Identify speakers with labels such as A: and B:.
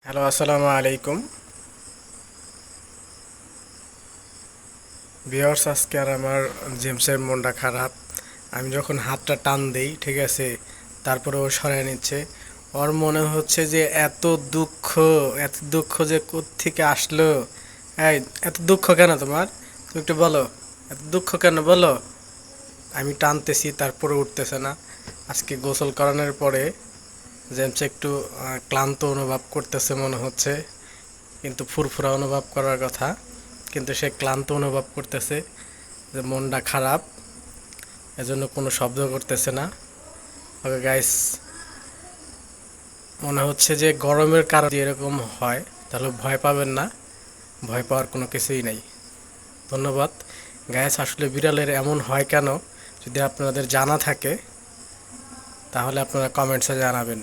A: Hello, আসসালামু আলাইকুম viewers. আজকে আর আমার জেমসের মনটা খারাপ। আমি যখন হাতটা টান দেই, ঠিক আছে, তারপরে ও সরায় নিচ্ছে। ওর মনে হচ্ছে যে এত দুঃখ যে কোত্থেকে আসলো। এই, এত দুঃখ কেন তোমার? তুমি একটু বলো, এত দুঃখ কেন বলো। আমি টানতেছি, তারপরে উঠতেছে না। আজকে গোসল করানোর পরে জেমস একটু ক্লান্ত অনুভব করতেছে মনে হচ্ছে, কিন্তু ফুরফুরা অনুভব করার কথা, কিন্তু সে ক্লান্ত অনুভব করতেছে, যে মনটা খারাপ, এজন্য কোনো শব্দ করতেছে না। ওকে গাইস, মনে হচ্ছে যে গরমের কারণে এরকম হয়, তাহলে ভয় পাবেন না, ভয় পাওয়ার কোনো কিছুই নাই। ধন্যবাদ গাইস। আসলে বিড়ালের এমন হয় কেন, যদি আপনাদের জানা থাকে তাহলে আপনারা কমেন্টসে জানাবেন।